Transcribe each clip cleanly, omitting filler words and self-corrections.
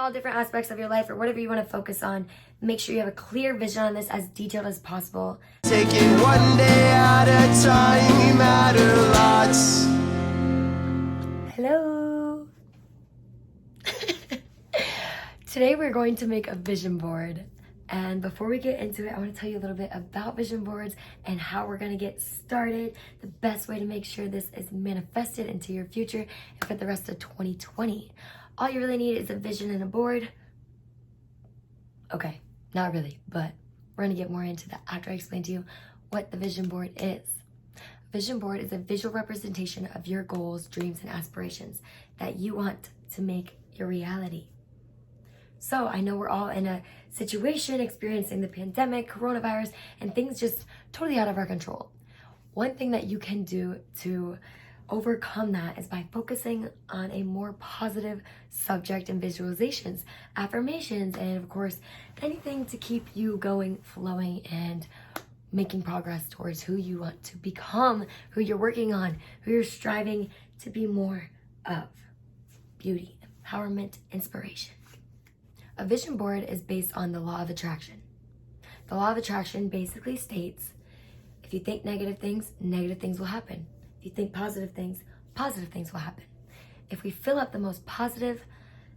all different aspects of your life or whatever you want to focus on, make sure you have a clear vision on this, as detailed as possible. Take it one day at a time, you matter lots. Hello. Today we're going to make a vision board. And before we get into it, I want to tell you a little bit about vision boards and how we're going to get started. The best way to make sure this is manifested into your future and for the rest of 2020. All you really need is a vision and a board. Okay, not really, but we're going to get more into that after I explain to you what the vision board is. A vision board is a visual representation of your goals, dreams, and aspirations that you want to make your reality. So I know we're all in a situation experiencing the pandemic, coronavirus, and things just totally out of our control. One thing that you can do to overcome that is by focusing on a more positive subject and visualizations, affirmations, and of course, anything to keep you going, flowing, and making progress towards who you want to become, who you're working on, who you're striving to be more of. Beauty, empowerment, inspiration. A vision board is based on the law of attraction. The law of attraction basically states, if you think negative things will happen. If you think positive things will happen. If we fill up the most positive,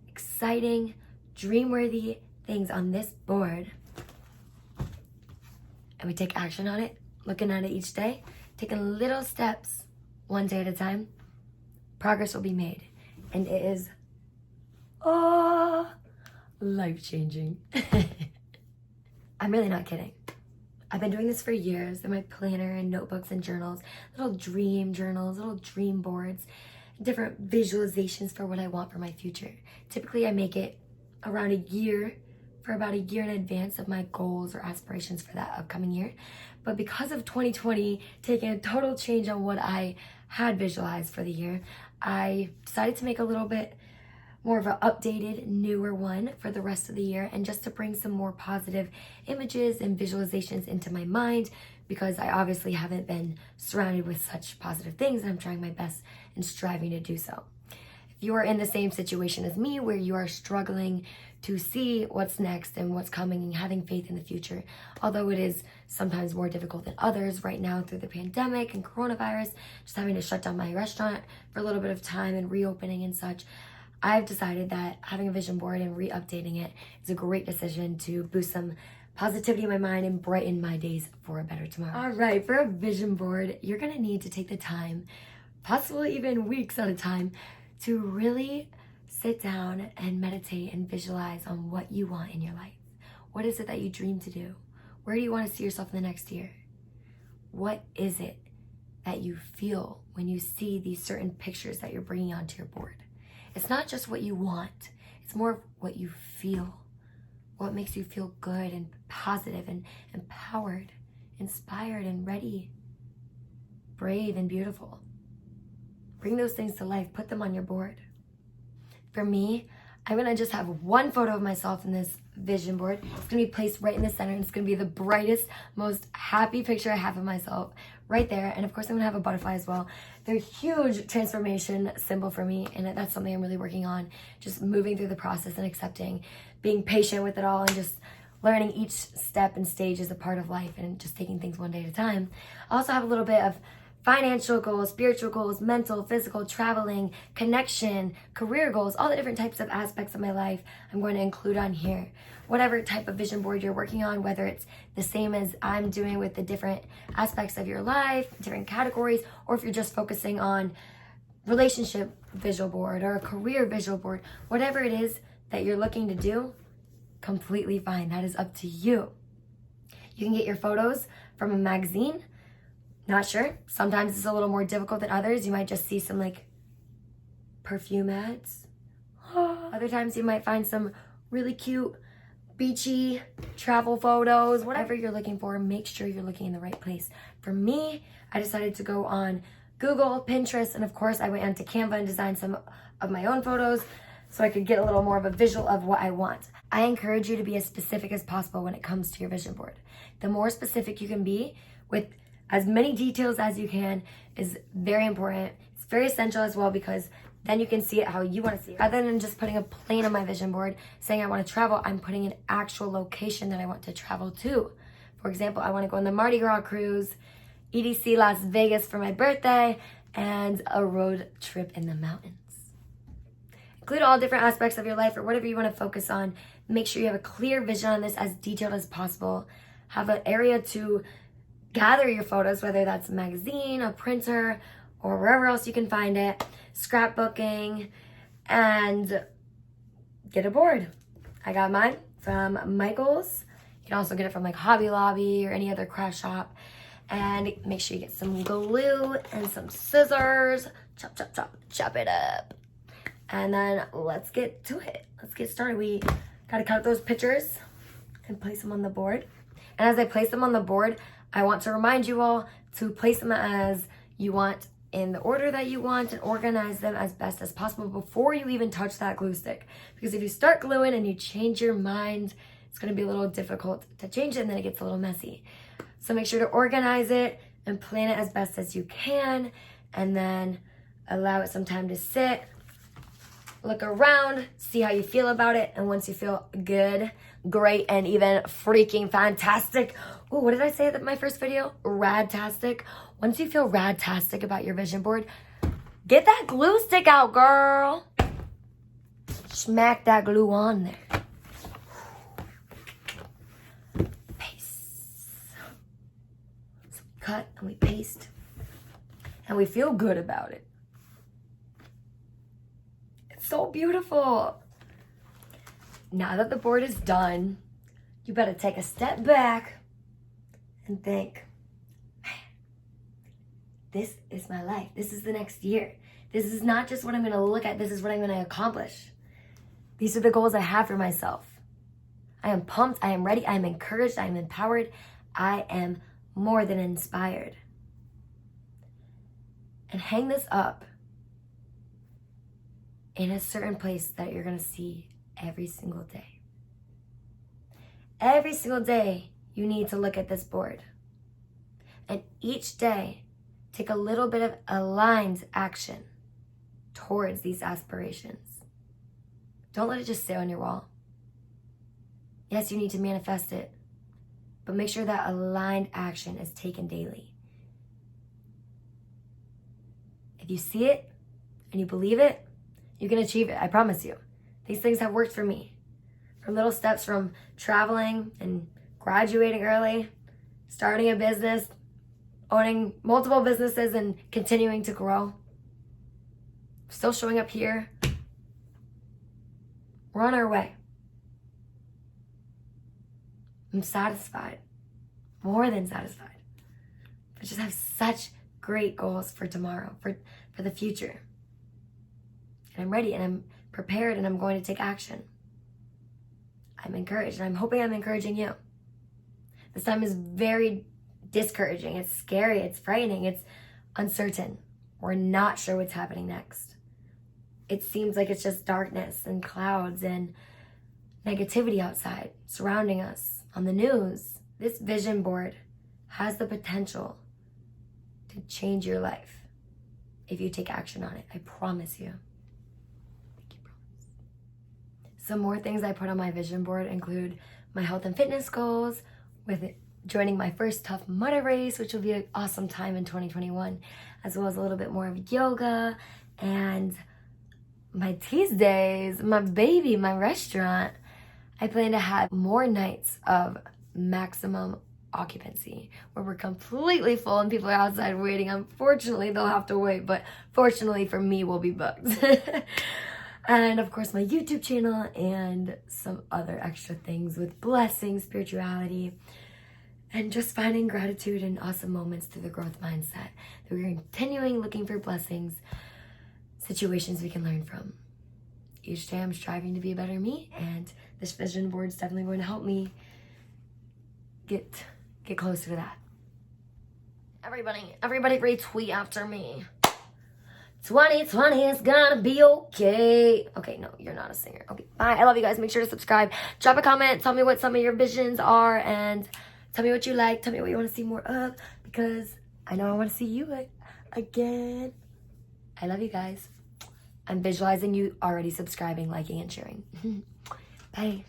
exciting, dream-worthy things on this board, and we take action on it, looking at it each day, taking little steps, one day at a time, progress will be made. And it is, life-changing. I'm really not kidding. I've been doing this for years in my planner and notebooks and journals, little dream journals, little dream boards, different visualizations for what I want for my future. Typically, I make it around a year, for about a year in advance of my goals or aspirations for that upcoming year. But because of 2020 taking a total change on what I had visualized for the year, I decided to make a little bit more of an updated, newer one for the rest of the year, and just to bring some more positive images and visualizations into my mind, because I obviously haven't been surrounded with such positive things, and I'm trying my best and striving to do so. If you are in the same situation as me, where you are struggling to see what's next and what's coming and having faith in the future, although it is sometimes more difficult than others right now through the pandemic and coronavirus, just having to shut down my restaurant for a little bit of time and reopening and such, I've decided that having a vision board and re-updating it is a great decision to boost some positivity in my mind and brighten my days for a better tomorrow. All right, for a vision board, you're gonna need to take the time, possibly even weeks at a time, to really sit down and meditate and visualize on what you want in your life. What is it that you dream to do? Where do you want to see yourself in the next year? What is it that you feel when you see these certain pictures that you're bringing onto your board? It's not just what you want, it's more of what you feel. What makes you feel good and positive and empowered, inspired and ready, brave and beautiful. Bring those things to life, put them on your board. For me, I'm gonna just have one photo of myself in this vision board. It's gonna be placed right in the center, and it's gonna be the brightest, most happy picture I have of myself right there. And of course, I'm gonna have a butterfly as well. They're a huge transformation symbol for me, and that's something I'm really working on, just moving through the process and accepting, being patient with it all, and just learning each step and stage is a part of life and just taking things one day at a time. I also have a little bit of financial goals, spiritual goals, mental, physical, traveling, connection, career goals, all the different types of aspects of my life I'm going to include on here. Whatever type of vision board you're working on, whether it's the same as I'm doing with the different aspects of your life, different categories, or if you're just focusing on relationship visual board or a career visual board, whatever it is that you're looking to do, completely fine. That is up to you. You can get your photos from a magazine. Not sure. Sometimes it's a little more difficult than others. You might just see some like perfume ads. Other times you might find some really cute beachy travel photos. Whatever you're looking for, make sure you're looking in the right place. For me, I decided to go on Google, Pinterest, and of course I went onto Canva and designed some of my own photos so I could get a little more of a visual of what I want. I encourage you to be as specific as possible when it comes to your vision board. The more specific you can be with as many details as you can is very important. It's very essential as well, because Then you can see it how you want to see it. Rather than just putting a plane on my vision board saying I want to travel, I'm putting an actual location that I want to travel to. For example, I want to go on the Mardi Gras cruise, EDC Las Vegas for my birthday, and a road trip in the mountains. Include all different aspects of your life or whatever you want to focus on. Make sure you have a clear vision on this, as detailed as possible. Have an area to gather your photos, whether that's a magazine, a printer, or wherever else you can find it. Scrapbooking, and get a board. I got mine from Michael's. You can also get it from like Hobby Lobby or any other craft shop. And make sure you get some glue and some scissors. Chop, chop, chop, chop it up. And then let's get to it. Let's get started. We gotta cut those pictures and place them on the board. And as I place them on the board, I want to remind you all to place them as you want, in the order that you want, and organize them as best as possible before you even touch that glue stick. Because if you start gluing and you change your mind, it's gonna be a little difficult to change it, and then it gets a little messy. So make sure to organize it and plan it as best as you can, and then allow it some time to sit. Look around, see how you feel about it, and once you feel good, great, and even freaking fantastic. Oh, what did I say at my first video? Radtastic. Once you feel radtastic about your vision board, get that glue stick out, girl. Smack that glue on there. Paste. So we cut and we paste, and we feel good about it. It's so beautiful. Now that the board is done, you better take a step back and think, man, this is my life. This is the next year. This is not just what I'm gonna look at, this is what I'm gonna accomplish. These are the goals I have for myself. I am pumped, I am ready, I am encouraged, I am empowered, I am more than inspired. And hang this up in a certain place that you're gonna see every single day. Every single day, you need to look at this board. And each day, take a little bit of aligned action towards these aspirations. Don't let it just sit on your wall. Yes, you need to manifest it, but make sure that aligned action is taken daily. If you see it and you believe it, you can achieve it, I promise you. These things have worked for me. From little steps from traveling and graduating early, starting a business, owning multiple businesses and continuing to grow. Still showing up here. We're on our way. I'm satisfied, more than satisfied. I just have such great goals for tomorrow, for the future. And I'm ready and I'm prepared and I'm going to take action. I'm encouraged and I'm hoping I'm encouraging you. This time is very discouraging. It's scary. It's frightening. It's uncertain. We're not sure what's happening next. It seems like it's just darkness and clouds and negativity outside surrounding us on the news. This vision board has the potential to change your life if you take action on it. I promise you. Some more things I put on my vision board include my health and fitness goals, with it joining my first Tough Mudder race, which will be an awesome time in 2021, as well as a little bit more of yoga and my Tuesdays, my baby, my restaurant. I plan to have more nights of maximum occupancy where we're completely full and people are outside waiting. Unfortunately, they'll have to wait, but fortunately for me, we'll be booked. And of course, my YouTube channel and some other extra things with blessing, spirituality, and just finding gratitude and awesome moments through the growth mindset. That we're continuing looking for blessings, situations we can learn from. Each day I'm striving to be a better me, and this vision board is definitely going to help me get closer to that. Everybody retweet after me. 2020 is gonna be okay. Okay, no, you're not a singer. Okay, bye. I love you guys. Make sure to subscribe. Drop a comment. Tell me what some of your visions are, and tell me what you like. Tell me what you want to see more of, because I know I want to see you again. I love you guys. I'm visualizing you already subscribing, liking, and sharing. Bye.